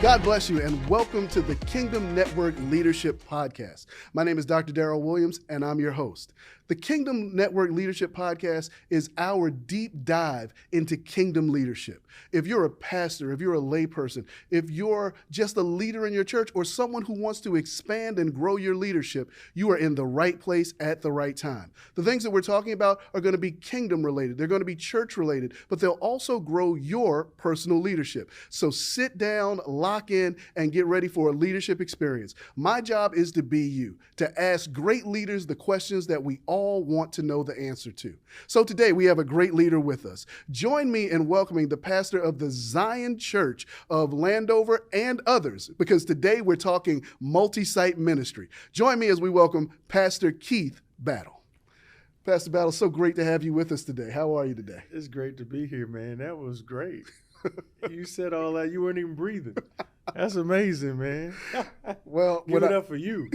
God bless you and welcome to the Kingdom Network Leadership Podcast. My name is Dr. Daryl Williams and I'm your host. The Kingdom Network Leadership Podcast is our deep dive into kingdom leadership. If you're a pastor, if you're a layperson, if you're just a leader in your church or someone who wants to expand and grow your leadership, you are in the right place at the right time. The things that we're talking about are going to be kingdom related. They're going to be church related, but they'll also grow your personal leadership. So sit down, lock in, and get ready for a leadership experience. My job is to be you, to ask great leaders the questions that we all want to know the answer to. So today we have a great leader with us. Join me in welcoming the pastor of the Zion Church of Landover and others, because today we're talking Multisite ministry. Join me as we welcome Pastor Keith Battle. Pastor Battle, so great to have you with us today. How are you today? It's great to be here, man. That was great. You said all that. You weren't even breathing. That's amazing, man. Well, give it up for you.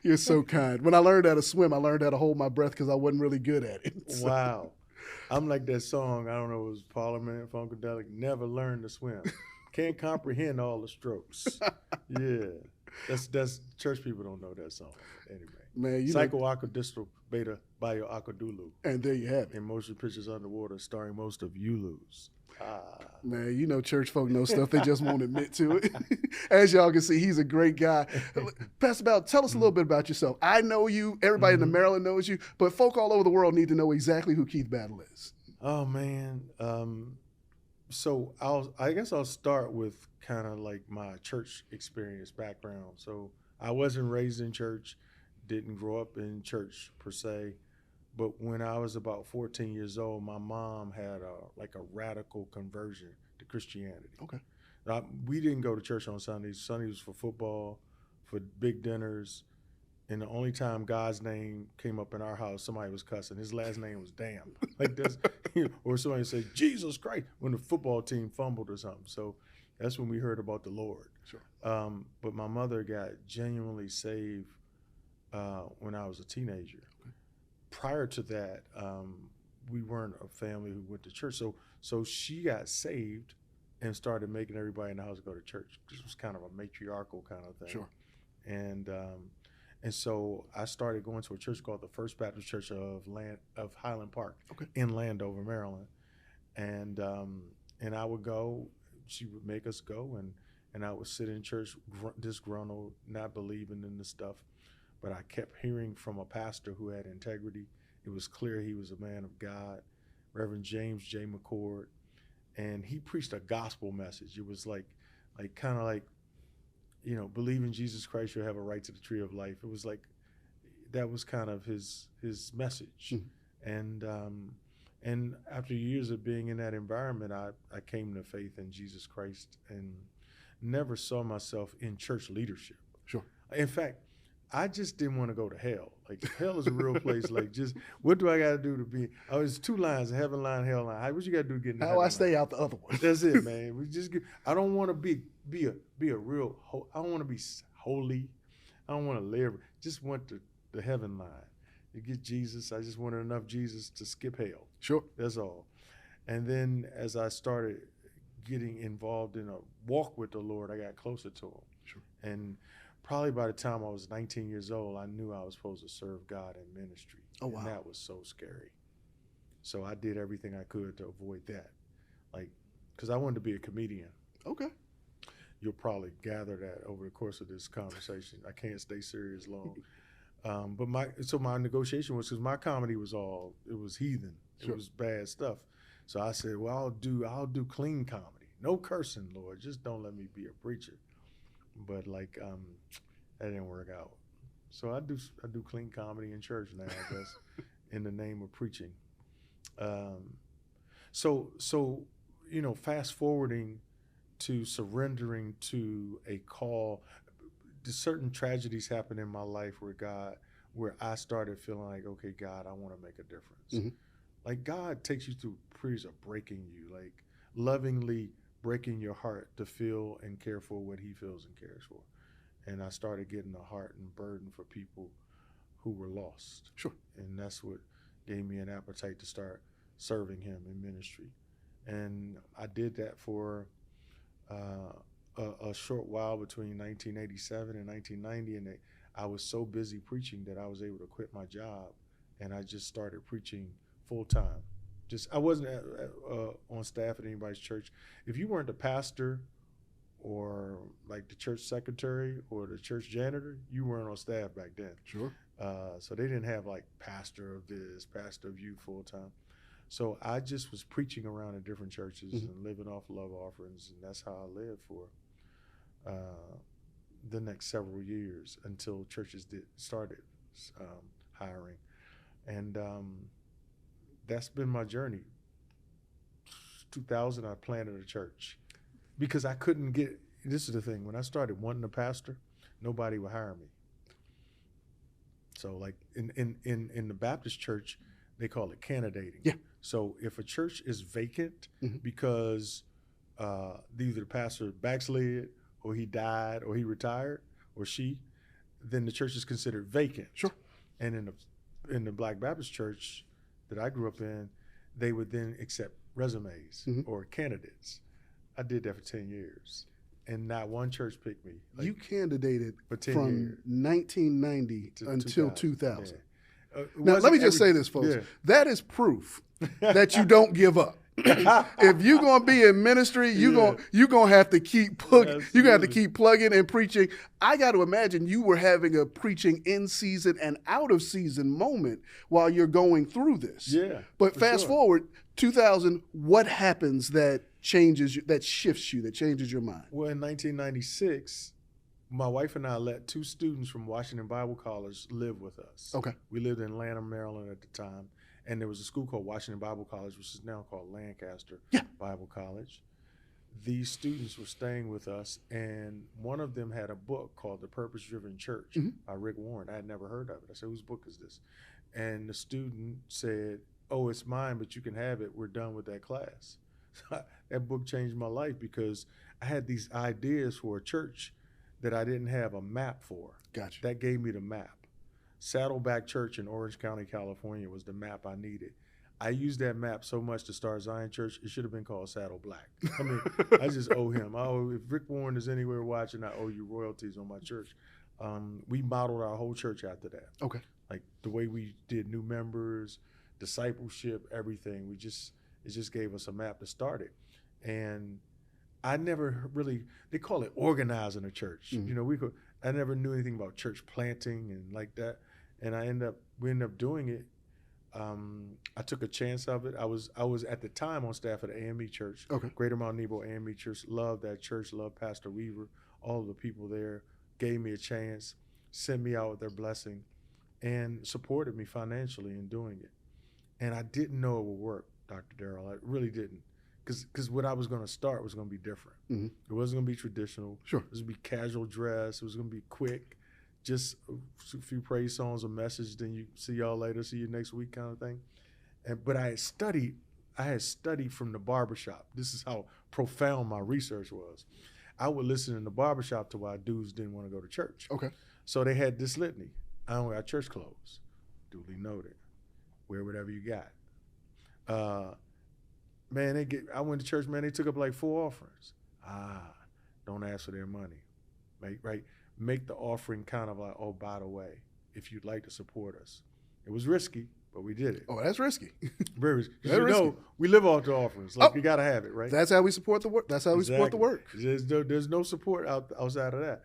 You're so kind. When I learned how to swim, I learned how to hold my breath because I wasn't really good at it. So. Wow. I'm like that song, I don't know, it was Parliament, Funkadelic, never learned to swim. Can't comprehend all the strokes. Yeah. That's church people don't know that song. Anyway. Man, you Psychoacrodistal Beta Bioacrodulu. And there you have it. In motion pictures underwater, starring most of you lose. Man, you know church folk know stuff. They just won't admit to it. As y'all can see, he's a great guy. Pastor Battle, tell us a little bit about yourself. I know you. Everybody in Maryland knows you. But folk all over the world need to know exactly who Keith Battle is. Oh, man. So I guess I'll start with kind of like my church experience background. So I wasn't raised in church, didn't grow up in church per se. But when I was about 14 years old, my mom had a radical conversion to Christianity. Okay. We didn't go to church on Sundays. Sunday was for football, for big dinners. And the only time God's name came up in our house, somebody was cussing. His last name was Damn. Like that's, or somebody said, Jesus Christ, when the football team fumbled or something. So that's when we heard about the Lord. Sure. But my mother got genuinely saved when I was a teenager. Okay. Prior to that, we weren't a family who went to church. So she got saved and started making everybody in the house go to church. This was kind of a matriarchal kind of thing. Sure. And so I started going to a church called the First Baptist Church of Highland Park in Landover, Maryland. And I would go, she would make us go, and I would sit in church disgruntled, not believing in the stuff. But I kept hearing from a pastor who had integrity. It was clear he was a man of God, Reverend James J. McCord, and he preached a gospel message. It was like kind of like, you know, believe in Jesus Christ, you'll have a right to the tree of life. It was like, that was kind of his message. Mm-hmm. And after years of being in that environment, I came to faith in Jesus Christ and never saw myself in church leadership. Sure. In fact, I just didn't want to go to hell. Like, hell is a real place. Like, just what do I got to do to be? Oh, it's two lines: a heaven line, hell line. What you got to do to get in the How heaven I stay line? out the other one. That's it, man. We just I don't want to be a real. I don't want to be holy. I don't want to live. Just want the heaven line. You get Jesus. I just wanted enough Jesus to skip hell. Sure. That's all. And then as I started getting involved in a walk with the Lord, I got closer to Him. Sure. And probably by the time I was 19 years old, I knew I was supposed to serve God in ministry. Oh, wow. And that was so scary. So I did everything I could to avoid that. Like, because I wanted to be a comedian. Okay. You'll probably gather that over the course of this conversation. I can't stay serious long. But my negotiation was, because my comedy was it was heathen. It Sure. was bad stuff. So I said, well, I'll do clean comedy. No cursing, Lord. Just don't let me be a preacher. But that didn't work out. So I do clean comedy in church now, I guess, in the name of preaching. So fast forwarding to surrendering to a call, certain tragedies happened in my life where I started feeling like, okay, God, I want to make a difference. Mm-hmm. Like, God takes you through periods of breaking you, like lovingly breaking your heart to feel and care for what He feels and cares for. And I started getting a heart and burden for people who were lost. Sure. And that's what gave me an appetite to start serving Him in ministry. And I did that for a short while between 1987 and 1990, and I was so busy preaching that I was able to quit my job, and I just started preaching full time. I wasn't on staff at anybody's church. If you weren't the pastor or like the church secretary or the church janitor, you weren't on staff back then. Sure. So they didn't have like pastor of this, pastor of you full time. So I just was preaching around in different churches and living off love offerings, and that's how I lived for the next several years until churches started hiring. And that's been my journey. 2000, I planted a church because I couldn't get, this is the thing, when I started wanting a pastor, nobody would hire me. So like in the Baptist church, they call it candidating. Yeah. So if a church is vacant because either the pastor backslid or he died or he retired or she, then the church is considered vacant. Sure. And in the Black Baptist church that I grew up in, they would then accept resumes or candidates. I did that for 10 years. And not one church picked me. Like, you candidated for 10 from years. 1990 until 2000. Yeah. Now, let me just say this, folks. Yeah. That is proof that you don't give up. If you're gonna be in ministry, you're gonna have to keep plugging and preaching. I got to imagine you were having a preaching in season and out of season moment while you're going through this. Yeah. But fast forward 2000, what happens that changes you, that shifts you, that changes your mind? Well, in 1996, my wife and I let 2 students from Washington Bible College live with us. Okay. We lived in Atlanta, Maryland at the time. And there was a school called Washington Bible College, which is now called Lancaster Bible College. These students were staying with us, and one of them had a book called The Purpose-Driven Church by Rick Warren. I had never heard of it. I said, whose book is this? And the student said, oh, it's mine, but you can have it. We're done with that class. That book changed my life because I had these ideas for a church that I didn't have a map for. Gotcha. That gave me the map. Saddleback Church in Orange County, California was the map I needed. I used that map so much to start Zion Church, it should have been called Saddle Black. I mean, I just owe him. If Rick Warren is anywhere watching, I owe you royalties on my church. We modeled our whole church after that. Okay. Like the way we did new members, discipleship, everything. It just gave us a map to start it. And I never really, they call it organizing a church. You know, I never knew anything about church planting and like that. And we ended up doing it. I took a chance of it. I was at the time on staff at the AME Church, Greater Mount Nebo AME Church. Loved that church, loved Pastor Weaver. All of the people there gave me a chance, sent me out with their blessing, and supported me financially in doing it. And I didn't know it would work, Dr. Daryl. I really didn't. Because what I was going to start was going to be different. It wasn't going to be traditional. Sure. It was going to be casual dress. It was going to be quick. Just a few praise songs, a message, then you see y'all later, see you next week kind of thing. But I had studied from the barbershop. This is how profound my research was. I would listen in the barbershop to why dudes didn't want to go to church. Okay. So they had this litany. I don't got church clothes. Duly noted. Wear whatever you got. Man, I went to church, man, they took up like 4 offerings. Don't ask for their money. Right? Make the offering kind of like, oh, by the way, if you'd like to support us. It was risky, but we did it. Oh, that's risky. Very risky. No, we live off the offerings. Like, you got to have it, right? That's how we support the work. That's how we support the work. There's no support outside of that.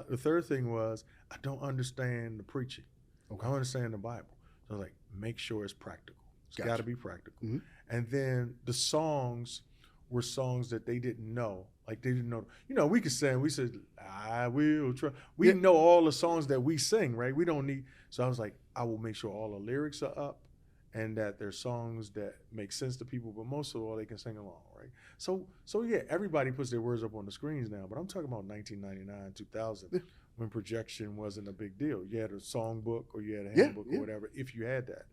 The third thing was, I don't understand the preaching. I don't understand the Bible. So I was like, make sure it's practical. It's got to be practical. And then the songs were songs that they didn't know. Like they didn't know. You know, we could sing. We said, I will try. We know all the songs that we sing, right? We don't need. So I was like, I will make sure all the lyrics are up and that they're songs that make sense to people, but most of all, they can sing along, right? So yeah, everybody puts their words up on the screens now, but I'm talking about 1999, 2000, when projection wasn't a big deal. You had a songbook or you had a handbook or whatever, if you had that.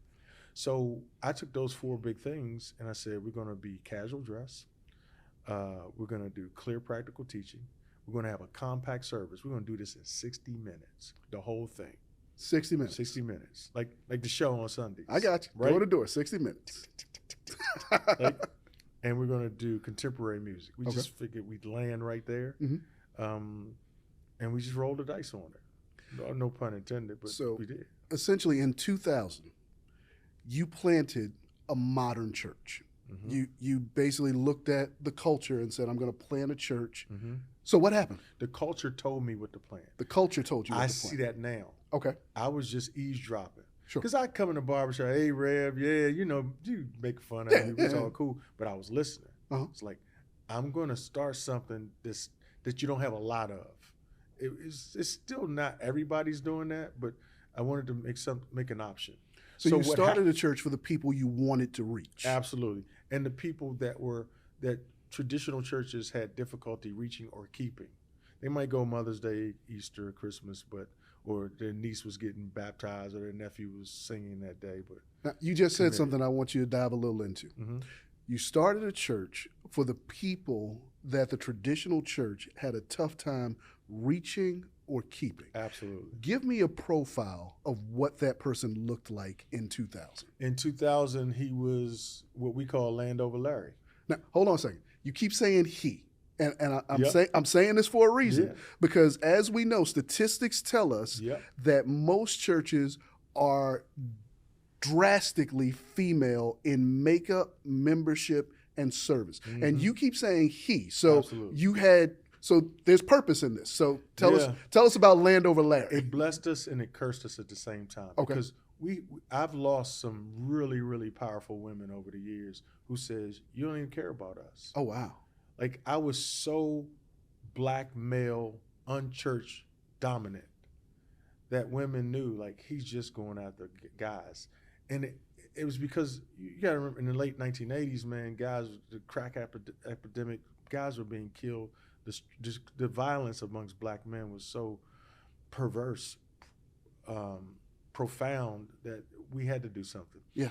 So I took those 4 big things and I said, we're going to be casual dress. We're going to do clear practical teaching. We're going to have a compact service. We're going to do this in 60 minutes, the whole thing. 60 minutes. 60 minutes, like the show on Sundays. I got you. Right? Door to door, 60 minutes. and we're going to do contemporary music. We Okay. just figured we'd land right there, and we just rolled the dice on it. No pun intended, but So we did. essentially in 2000, you planted a modern church. You basically looked at the culture and said, I'm going to plant a church. So what happened? The culture told me what to plant. The culture told you what I to see plant. that now. Okay. I was just eavesdropping. Sure. Because I come in the barbershop, hey, Rev, yeah, you make fun of me. It's all cool. But I was listening. It's like, I'm going to start something that you don't have a lot of. It's still not everybody's doing that, but I wanted to make an option. So you started a church for the people you wanted to reach. Absolutely. And the people that traditional churches had difficulty reaching or keeping. They might go Mother's Day, Easter, Christmas, or their niece was getting baptized or their nephew was singing that day. But now, you just said something I want you to dive a little into. You started a church for the people that the traditional church had a tough time reaching or keeping. Absolutely. Give me a profile of what that person looked like in 2000. In 2000, he was what we call Landover Larry. Now, hold on a second. You keep saying he, and I'm saying this for a reason, because as we know, statistics tell us that most churches are drastically female in makeup, membership, and service. And you keep saying he. So so there's purpose in this. So tell us about Landover Larry. It blessed us and it cursed us at the same time. Okay. Because I've lost some really, really powerful women over the years who says, you don't even care about us. Oh, wow. Like, I was so black male, unchurched dominant that women knew, like, he's just going after guys. And it was because, you got to remember, in the late 1980s, man, the crack epidemic, guys were being killed. The violence amongst black men was so perverse, profound, that we had to do something. Yeah.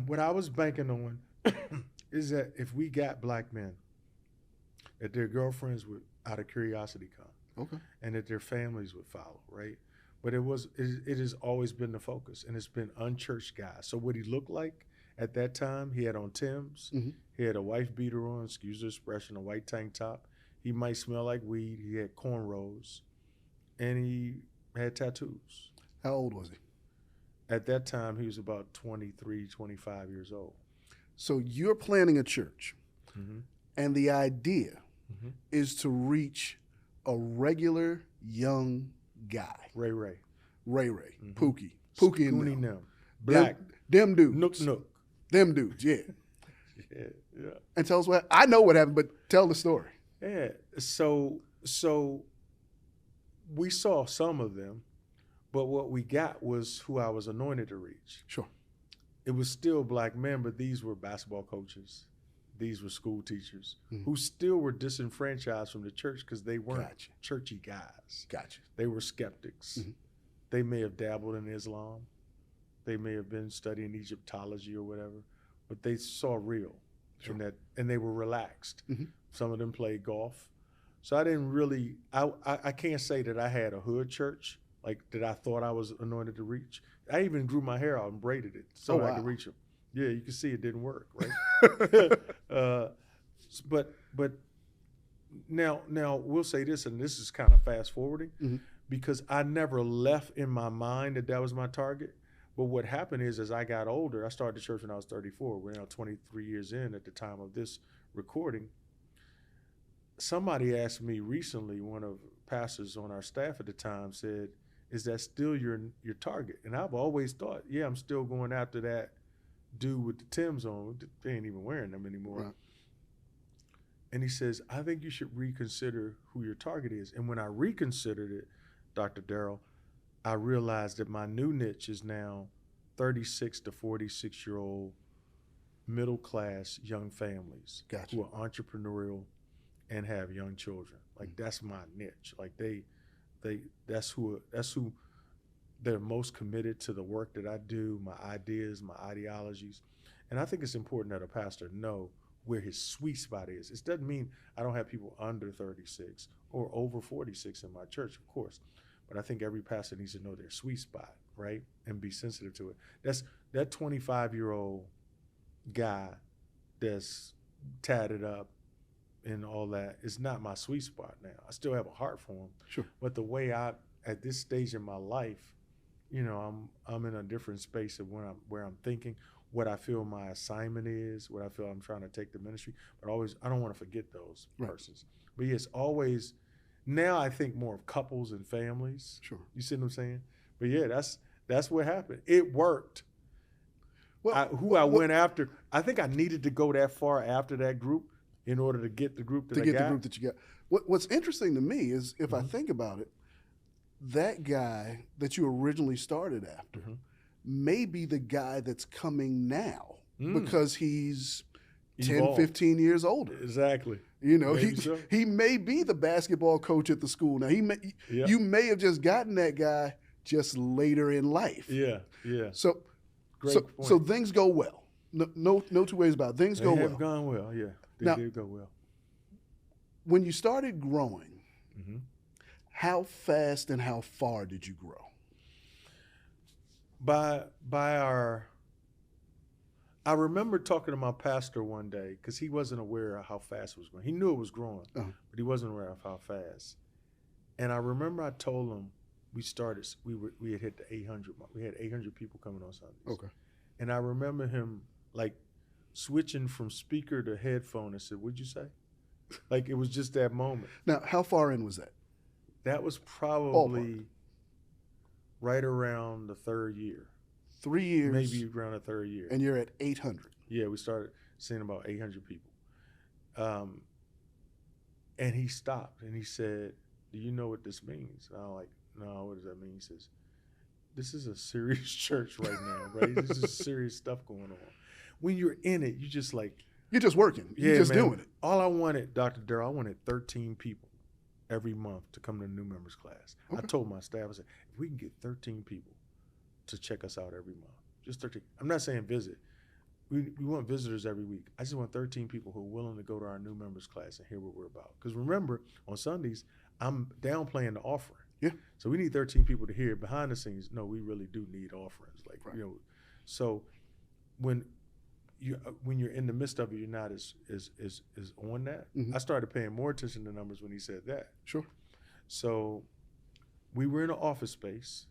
What I was banking on is that if we got black men, that their girlfriends would, out of curiosity, come. Okay. And that their families would follow, right? But it has always been the focus, and it's been unchurched guys. So what he looked like at that time, he had on Timbs, he had a wife beater on, excuse the expression, a white tank top. He might smell like weed. He had cornrows, and he had tattoos. How old was he? At that time, he was about 23, 25 years old. So you're planning a church, and the idea is to reach a regular young guy. Ray. Pookie and them. them. Black. Them dudes. Nook. Them dudes, yeah. Yeah. And tell us what, I know what happened, but tell the story. Yeah. So we saw some of them, but what we got was who I was anointed to reach. Sure. It was still black men, but these were basketball coaches. These were school teachers who still were disenfranchised from the church because they weren't churchy guys. Gotcha. They were skeptics. They may have dabbled in Islam. They may have been studying Egyptology or whatever, but they saw real in that, and they were relaxed. Some of them played golf. So I didn't really, I can't say that I had a hood church, like that I thought I was anointed to reach. I even grew my hair out and braided it so I could reach them. Yeah, you can see it didn't work, right? But now we'll say this, and this is kind of fast forwarding, because I never left in my mind that was my target. But what happened is, as I got older, I started the church when I was 34. We're now 23 years in at the time of this recording. Somebody asked me recently, one of the pastors on our staff at the time said, is that still your target? And I've always thought, yeah, I'm still going after that dude with the Timbs on. They ain't even wearing them anymore. Right. And he says, I think you should reconsider who your target is. And when I reconsidered it, Dr. Daryl, I realized that my new niche is now 36 to 46-year-old middle-class young families who are entrepreneurial and have young children. Like, that's my niche. Like, that's who they're most committed to the work that I do, my ideas, my ideologies. And I think it's important that a pastor know where his sweet spot is. It doesn't mean I don't have people under 36 or over 46 in my church, of course. But I think every pastor needs to know their sweet spot, right? And be sensitive to it. That 25-year-old guy that's tatted up and all that is not my sweet spot now. I still have a heart for them. Sure. But the way at this stage in my life, I'm in a different space of where I'm thinking, what I feel my assignment is, what I feel I'm trying to take the ministry. But I don't want to forget those persons. But yes, always. Now I think more of couples and families. Sure. You see what I'm saying? But yeah, that's what happened. It worked. I went after. I think I needed to go that far after that group in order to get the group that I got. The group that you got. What's interesting to me is if I think about it, that guy that you originally started after may be the guy that's coming now because he's 10, 15 years older. Exactly. He may be the basketball coach at the school now. You may have just gotten that guy just later in life. Yeah. So Great point. So things go well. No two ways about it. Things go well. They have gone well, yeah. They did go well. When you started growing, how fast and how far did you grow? I remember talking to my pastor one day because he wasn't aware of how fast it was growing. He knew it was growing, but he wasn't aware of how fast. And I remember I told him we had hit the 800 mark. We had 800 people coming on Sundays. Okay. And I remember him like switching from speaker to headphone and said, "What'd you say?" Like it was just that moment. Now, how far in was that? That was probably right around the third year. 3 years. Maybe around the third year. And you're at 800. Yeah, we started seeing about 800 people. And he stopped and he said, "Do you know what this means?" And I'm like, "No, what does that mean?" He says, "This is a serious church right now, right? This is serious stuff going on." When you're in it, you just like... You're just working. You're just doing it. All I wanted, Dr. Daryl, I wanted 13 people every month to come to the new members class. Okay. I told my staff, I said, if we can get 13 people to check us out every month, just 13. I'm not saying visit. We want visitors every week. I just want 13 people who are willing to go to our new members class and hear what we're about. Because remember, on Sundays, I'm downplaying the offering. Yeah. So we need 13 people to hear it. Behind the scenes, no, we really do need offerings. Like, so when you're in the midst of it, you're not as on that. I started paying more attention to numbers when he said that. Sure. So we were in an office space.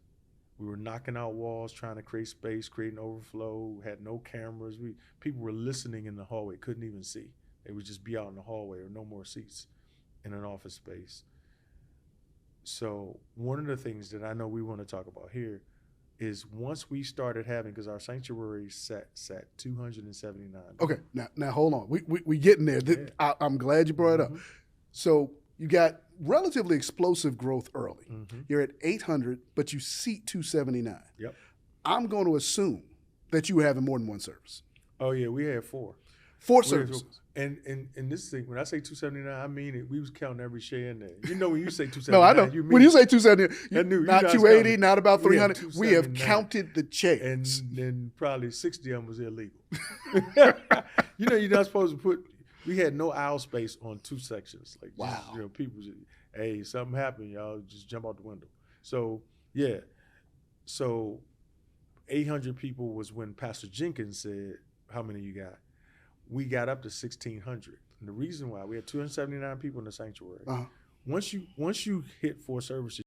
We were knocking out walls, trying to create space, creating overflow, had no cameras. People were listening in the hallway, couldn't even see. They would just be out in the hallway or no more seats in an office space. So one of the things that I know we want to talk about here is once we started having, because our sanctuary sat 279. Okay, now hold on. We getting there. I'm glad you brought it up. So you got relatively explosive growth early. You're at 800, but you seat 279. Yep. I'm going to assume that you were having more than one service. Oh yeah, we had four. Four services. And this thing, when I say 279, I mean it. We was counting every share in there. You know when you say 279, no, I know. When you say 279, not 280, not about 300. We have counted the chairs. And then probably 60 of them was illegal. You're not supposed to put, we had no aisle space on two sections. Like, wow. Just, people just, hey, something happened, y'all, just jump out the window. So, yeah. So 800 people was when Pastor Jenkins said, how many you got? We got up to 1,600. And the reason why, we had 279 people in the sanctuary. Once you hit 4 services,